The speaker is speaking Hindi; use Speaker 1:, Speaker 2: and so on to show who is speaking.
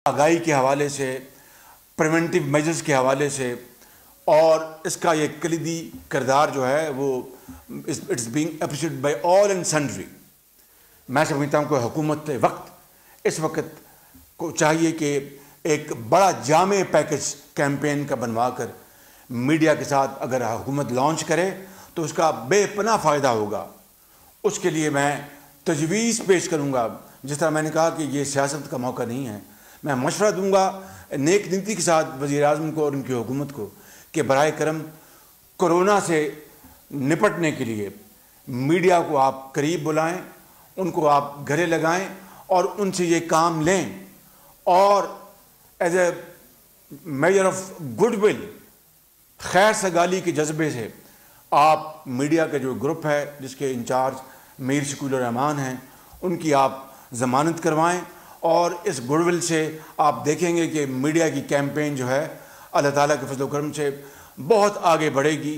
Speaker 1: आगाही के हवाले से, प्रिवेंटिव मेजर्स के हवाले से, और इसका ये कलीदी किरदार जो है वो it's being appreciated by all and sundry. मैं समझता हूँ कि हुकूमत वक्त इस वक्त को चाहिए कि एक बड़ा जामे पैकेज कैंपेन का बनवा कर मीडिया के साथ अगर हुकूमत लॉन्च करे तो उसका बेपनाह फ़ायदा होगा। उसके लिए मैं तजवीज़ पेश करूँगा। जिस तरह मैंने कहा कि ये सियासत का मौका नहीं है, मैं मशवरा दूँगा नेक नीति के साथ वज़ीर-ए-आज़म को और उनकी हुकूमत को कि बराए करम कोरोना से निपटने के लिए मीडिया को आप करीब बुलाएं, उनको आप गले लगाएं और उनसे ये काम लें, और as a measure of goodwill, खैर सगाली के जज्बे से आप मीडिया का जो ग्रुप है जिसके इंचार्ज मीर शकील रहमान हैं, उनकी आप ज़मानत करवाएं, और इस गुडविल से आप देखेंगे कि मीडिया की कैंपेन जो है अल्लाह ताला के फजल व करम से बहुत आगे बढ़ेगी।